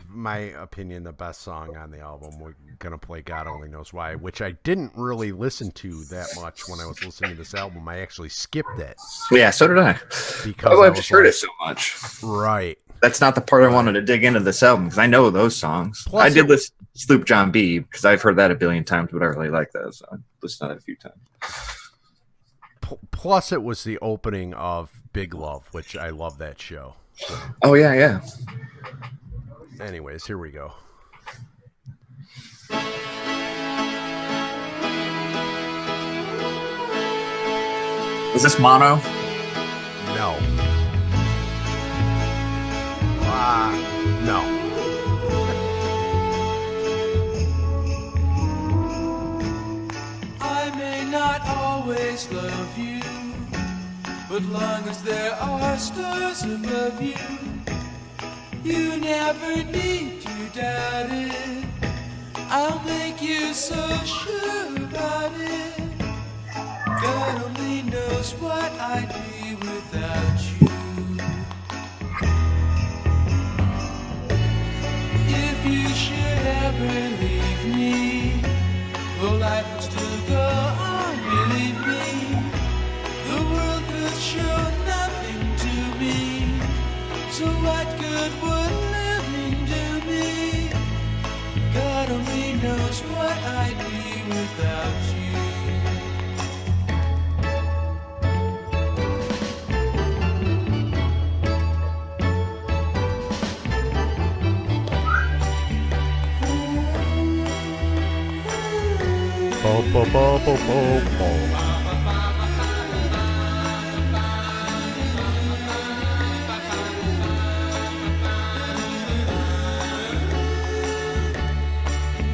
my opinion, the best song on the album, we're going to play God Only Knows Why, which I didn't really listen to that much when I was listening to this album. I actually skipped it. Yeah, so did I. Because I've just heard it so much. Right. That's not the part I wanted to dig into this album, because I know those songs. Plus I did listen to Sloop John B, because I've heard that a billion times, but I really like that, so I listened to that a few times. Plus, it was the opening of Big Love, which I love that show. So, Oh, yeah. anyways, here we go. Is this mono? No. No. I may not always love you, but long as there are stars above you, you never need to doubt it. I'll make you so sure about it. God only knows what I'd be without you. If you should ever leave me, well, life would still go on, believe me. The world could show nothing to me, so what good would living do me? God only knows what I'd be without you. Bo, bo, bo, bo, bo, bo.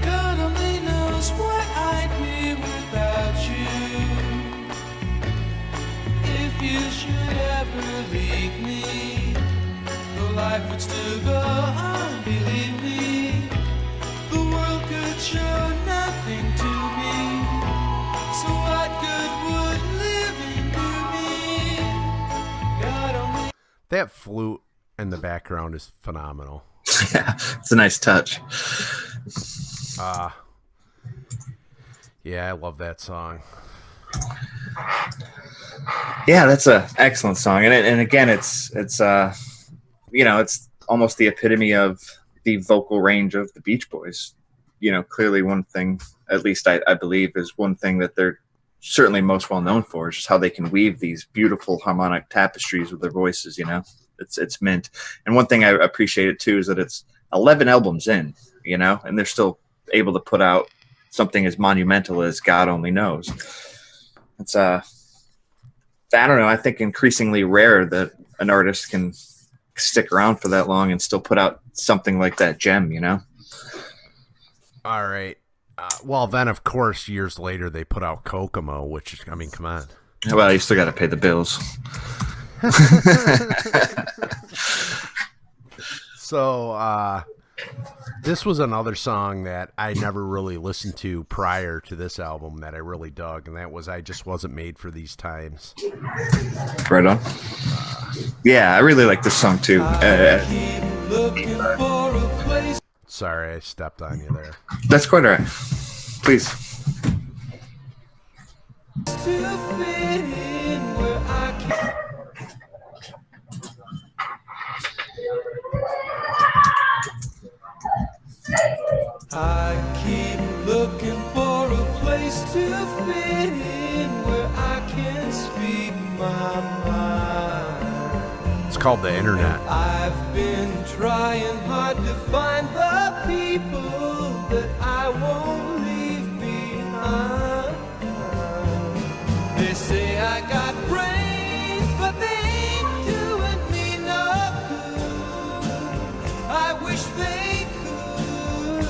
God only knows what I'd be without efforts to go on. Believe me, the world could show nothing to me. So what good would living do me? God only. That flute in the background is phenomenal. Yeah, it's a nice touch. Yeah, I love that song. Yeah, that's a excellent song, and again, it's you know, it's almost the epitome of the vocal range of the Beach Boys. You know, clearly one thing, at least I believe, is one thing that they're certainly most well known for is just how they can weave these beautiful harmonic tapestries with their voices. You know, it's mint. And one thing I appreciate it too is that it's 11 albums in, you know, and they're still able to put out something as monumental as God Only Knows. It's I don't know, I think increasingly rare that an artist can stick around for that long and still put out something like that gem, you know? All right. Well, then, of course, years later, they put out Kokomo, which is, I mean, come on. Well, you still got to pay the bills. So, this was another song that I never really listened to prior to this album that I really dug, and that was I Just Wasn't Made for These Times. Right on. Yeah, I really like this song too. Sorry, I stepped on you there. That's quite all right. Please. I keep looking for a place to fit in where I can speak my mind. It's called the Internet. I've been trying hard to find the people that I won't leave behind. They say I got brains, but they ain't doing me no good. I wish they could.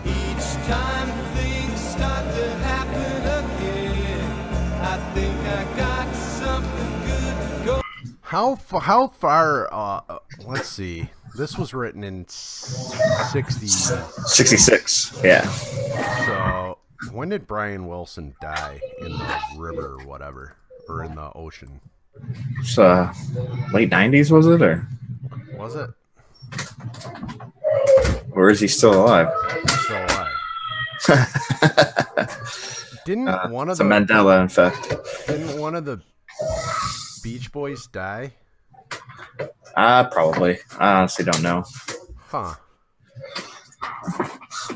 Each time things start to happen again, I think I got something good to go. How far, let's see. This was written in 66. Yeah. So, when did Brian Wilson die? In the river or whatever? Or in the ocean? It's late 90s, was it? Or Was it? or is he still alive? Still alive. Didn't one of It's a the Mandela effect. Didn't one of the Beach Boys die? Probably. I honestly don't know. Huh.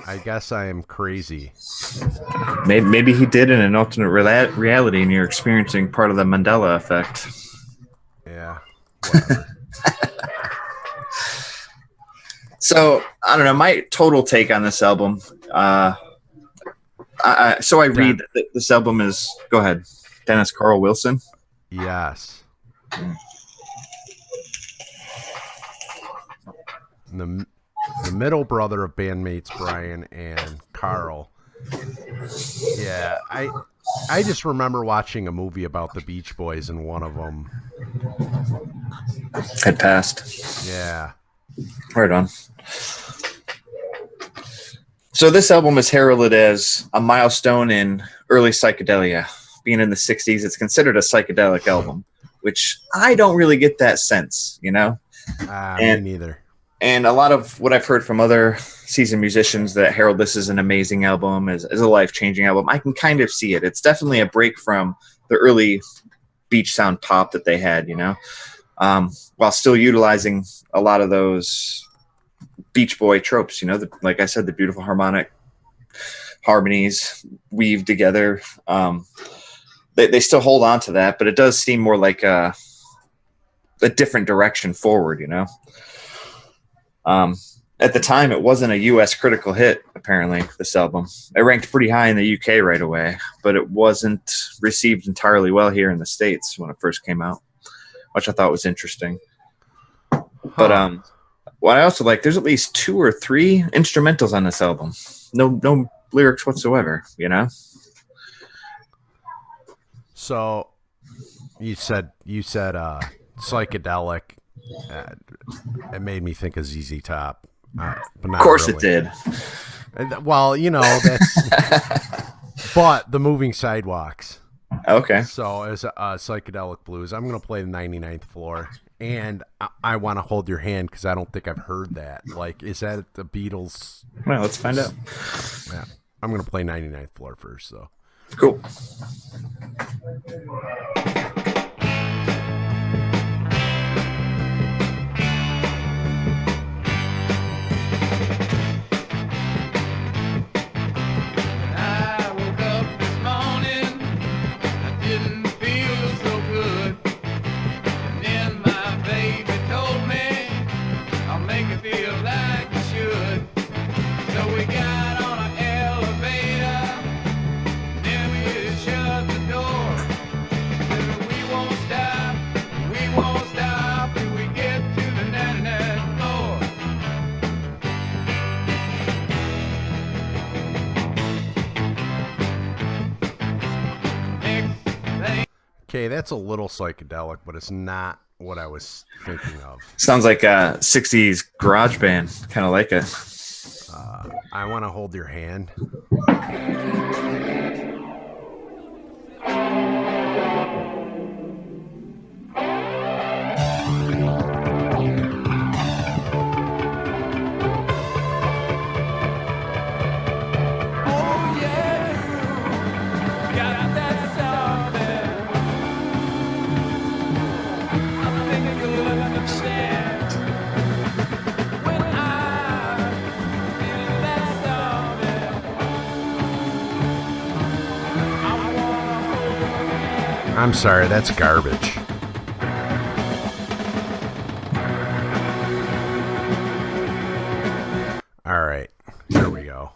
I guess I am crazy. Maybe he did in an alternate reality, and you're experiencing part of the Mandela effect. Yeah. Whatever. So I don't know. My total take on this album. I read that this album is. Go ahead, Dennis Carl Wilson. Yes. The middle brother of bandmates Brian and Carl. Yeah, I just remember watching a movie about the Beach Boys, and one of them Had passed. Yeah. Right on. So this album is heralded as a milestone in early psychedelia. Being in the 60s, it's considered a psychedelic album, which I don't really get that sense, you know? Me neither. And a lot of what I've heard from other seasoned musicians that herald this as an amazing album, as a life-changing album, I can kind of see it. It's definitely a break from the early beach sound pop that they had, you know, while still utilizing a lot of those Beach Boy tropes, you know, like I said, the beautiful harmonies weaved together. They still hold on to that, but it does seem more like a different direction forward, you know. At the time, it wasn't a U.S. critical hit, apparently, this album. It ranked pretty high in the UK right away, but it wasn't received entirely well here in the States when it first came out, which I thought was interesting. But what I also like, there's at least 2 or 3 instrumentals on this album. No lyrics whatsoever, you know? So you said psychedelic. It made me think of ZZ Top, but not Of course really. it did. Well, that's. But the Moving Sidewalks. Okay. So as a psychedelic blues, I'm going to play the 99th Floor, and I want to hold your hand because I don't think I've heard that. Like, is that the Beatles? Well, let's find out. Yeah, I'm going to play 99th Floor first, though. Cool. I woke up this morning, I didn't feel so good. And then my baby told me, I'll make you feel like you should. So we got on an elevator, then we shut the door. Said we won't stop till we get to the 99th floor. Okay, that's a little psychedelic, but it's not what I was thinking of. Sounds like a 60s garage band. Kind of like it. I want to hold your hand. Oh yeah, got that sound there. I think you'll understand when I feel that sound there. I wanna hold your hand. I'm sorry, that's garbage. All right, here we go.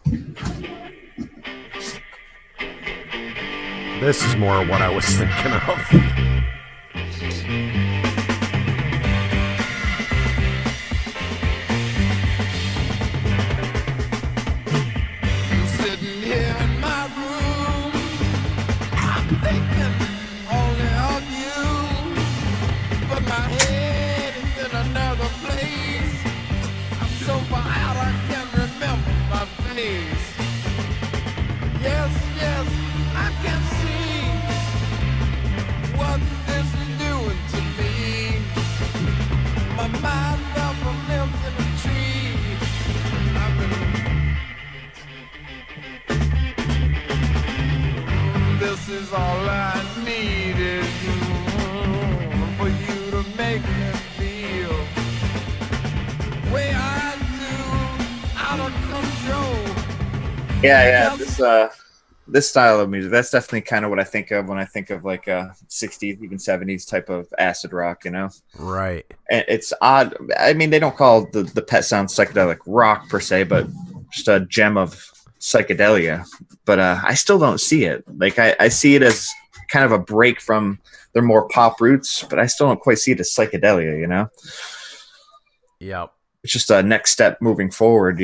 This is more what I was thinking of. I'm sitting here in my room. I'm thinking only of you. But my head is in another place. I'm so far out I can't remember my face. Yes, I can see what this is doing to me. My mind never lives in a tree. I've been This is all I needed for you to make me feel way I do, out of control. Yeah. This style of music, that's definitely kind of what I think of when I think of like a 60s, even 70s type of acid rock, Right. And it's odd. I mean, they don't call the Pet Sounds psychedelic rock per se, but just a gem of psychedelia. But I still don't see it. Like I see it as kind of a break from their more pop roots, but I still don't quite see it as psychedelia, Yep. It's just a next step moving forward,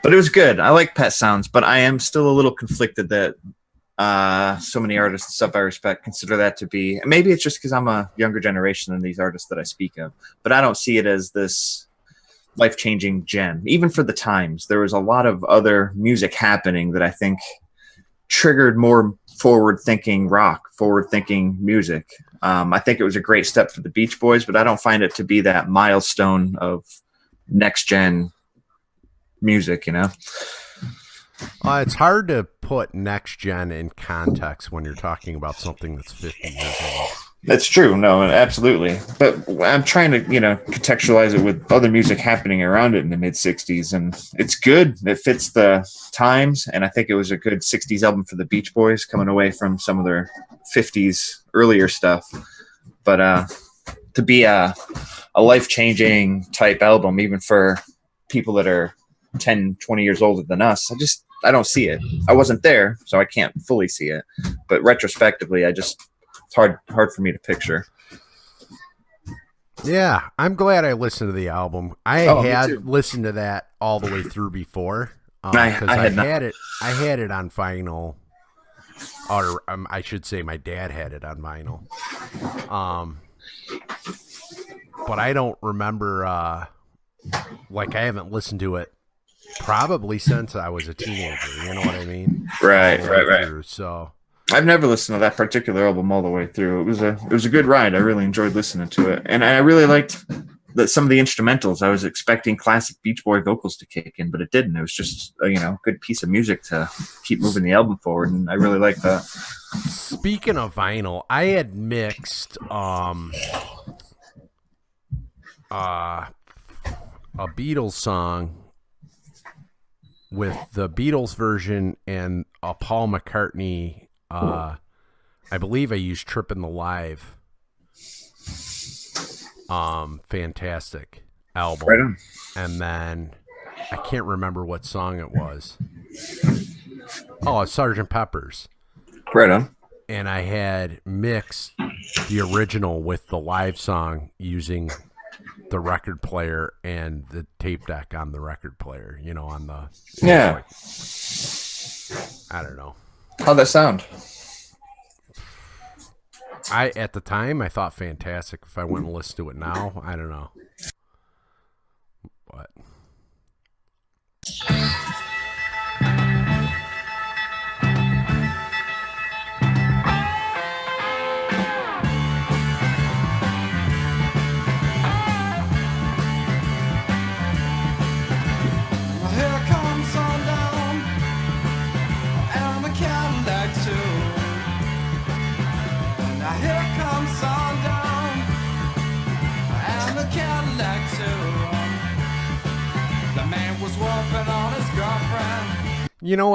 But it was good. I like Pet Sounds, but I am still a little conflicted that so many artists and stuff I respect consider that to be. Maybe it's just because I'm a younger generation than these artists that I speak of, but I don't see it as this life-changing gem. Even for the times, there was a lot of other music happening that I think triggered more forward-thinking rock, forward-thinking music. I think it was a great step for the Beach Boys, but I don't find it to be that milestone of next-gen music, It's hard to put next gen in context when you're talking about something that's 50 years old. That's true. No, absolutely. But I'm trying to, contextualize it with other music happening around it in the mid 60s. And it's good. It fits the times. And I think it was a good 60s album for the Beach Boys coming away from some of their 50s earlier stuff. But to be a life-changing type album, even for people that are 10, 20 years older than us, I don't see it. I wasn't there, so I can't fully see it. But retrospectively, it's hard for me to picture. Yeah, I'm glad I listened to the album. I had listened to that all the way through before because I had it on vinyl, or I should say my dad had it on vinyl. but I don't remember. Like I haven't listened to it probably since I was a teenager. You know what I mean? Right. Through, so I've never listened to that particular album all the way through. It was a good ride. I really enjoyed listening to it, and I really liked some of the instrumentals. I was expecting classic Beach Boy vocals to kick in, but it didn't. It was just a good piece of music to keep moving the album forward, and I really liked that. Speaking of vinyl, I had mixed a Beatles song with the Beatles version and a Paul McCartney. I believe I used "Trippin' the Live." Fantastic album. Right on. And then I can't remember what song it was. Oh, it's Sgt. Pepper's. Right on. And I had mixed the original with the live song using the record player and the tape deck on the record player, on the... Yeah. I don't know. How'd that sound? At the time, I thought fantastic. If I went and listened to it now, I don't know. But...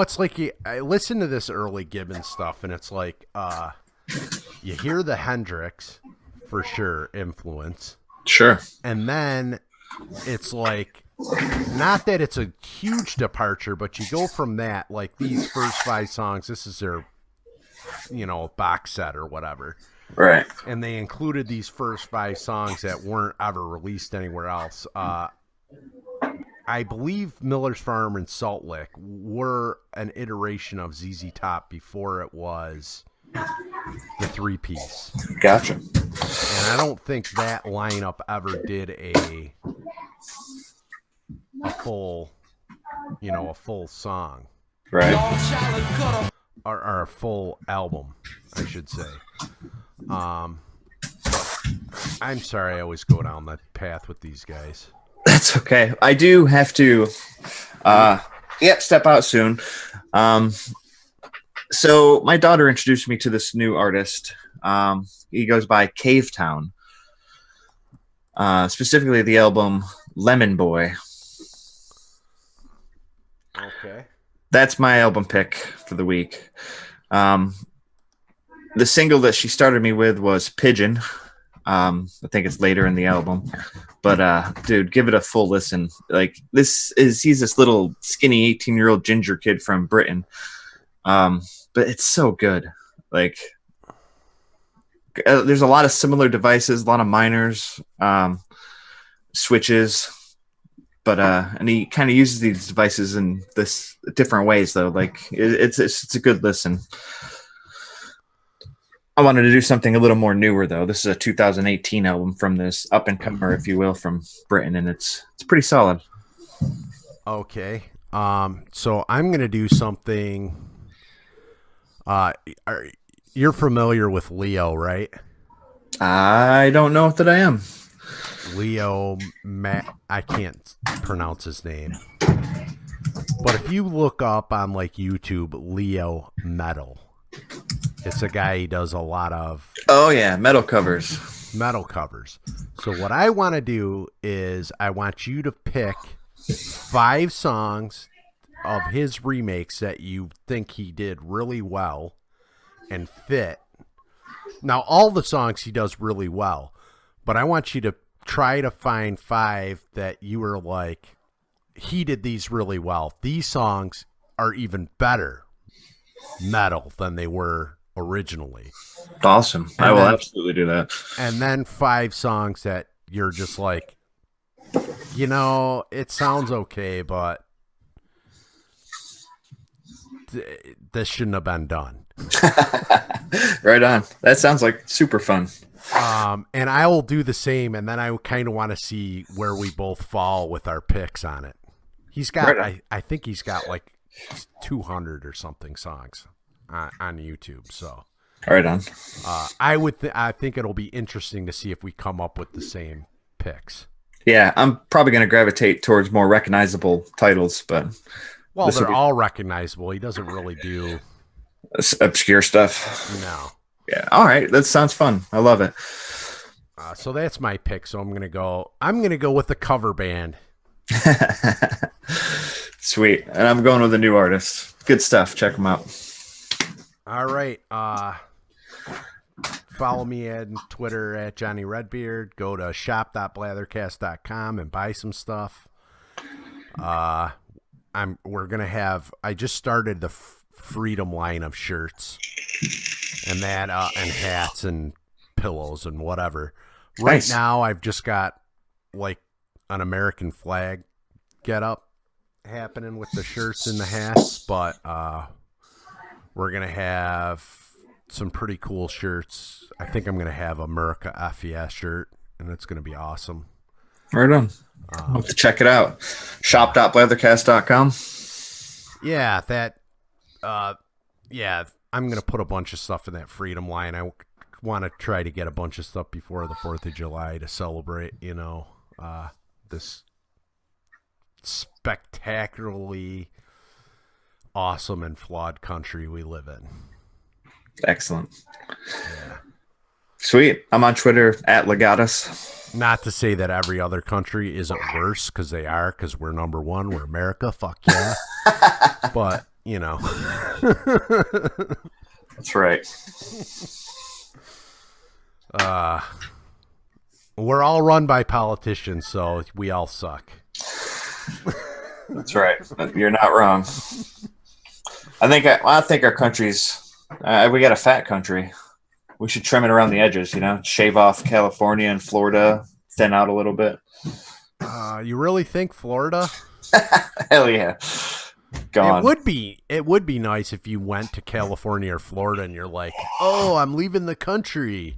It's like I listen to this early Gibbons stuff, and it's like you hear the Hendrix for sure influence. Sure. And then it's like, not that it's a huge departure, but you go from that, like these first 5 songs, this is their, box set or whatever. Right. And they included these first 5 songs that weren't ever released anywhere else. I believe Miller's Farm and Salt Lick were an iteration of ZZ Top before it was the 3-piece. Gotcha. And I don't think that lineup ever did a full, a full song. Right. Or a full album, I should say. But I'm sorry I always go down that path with these guys. That's okay. I do have to step out soon. So my daughter introduced me to this new artist. He goes by Cave Town. Specifically the album Lemon Boy. Okay. That's my album pick for the week. The single that she started me with was Pigeon. I think it's later in the album. But dude, give it a full listen. Like he's this little skinny 18-year-old ginger kid from Britain. But it's so good. Like there's a lot of similar devices, a lot of minors, switches, but and he kind of uses these devices in this different ways though. Like it's a good listen. I wanted to do something a little more newer though. This is a 2018 album from this up and comer, if you will, from Britain, and it's pretty solid. Okay. So I'm gonna do something. You're familiar with Leo, right? I don't know if that I am. Leo I can't pronounce his name. But if you look up on like YouTube, Leo Metal, it's a guy, he does a lot of... Oh, yeah, metal covers. So what I want to do is I want you to pick 5 songs of his remakes that you think he did really well and fit. Now, all the songs he does really well, but I want you to try to find 5 that you were like, he did these really well. These songs are even better metal than they were originally. Awesome. I will absolutely do that. And then 5 songs that you're just like, it sounds okay, but this shouldn't have been done. Right on. That sounds like super fun. And I will do the same, and then I kind of want to see where we both fall with our picks on it. He's got, I think he's got like 200 or something songs on YouTube. So Right on. I think it'll be interesting to see if we come up with the same picks. Yeah, I'm probably going to gravitate towards more recognizable titles, but they're all recognizable. He doesn't really do obscure stuff. No. Yeah. All right. That sounds fun. I love it. So that's my pick. So I'm gonna go with the cover band. Sweet. And I'm going with a new artist. Good stuff. Check them out. All right. Follow me on Twitter at Johnny Redbeard. Go to shop.blathercast.com and buy some stuff. I just started the Freedom line of shirts and that and hats and pillows and whatever. Right now I've just got like an American flag get up happening with the shirts and the hats, but we're gonna have some pretty cool shirts. I think I'm gonna have America FES shirt, and it's gonna be awesome. Right on. I'll have to check it out. Shop.blathercast.com. Yeah, that. Yeah, I'm gonna put a bunch of stuff in that Freedom line. I want to try to get a bunch of stuff before the 4th of July to celebrate. This spectacularly awesome and flawed country we live in. Excellent. Yeah. Sweet. I'm on Twitter at Legatus. Not to say that every other country isn't worse, because they are, because we're number one. We're America. Fuck yeah. But, That's right. We're all run by politicians, so we all suck. That's right. You're not wrong. I think our country's we got a fat country. We should trim it around the edges, shave off California and Florida, thin out a little bit. You really think Florida? Hell yeah. Gone. It would be nice if you went to California or Florida and you're like, "Oh, I'm leaving the country."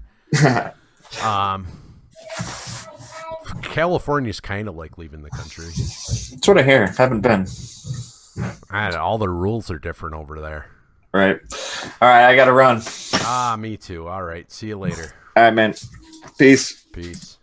California's kind of like leaving the country. That's what I hear. Haven't been. All the rules are different over there. Right. All right, I got to run. Me too. All right. See you later. All right, man. Peace. Peace.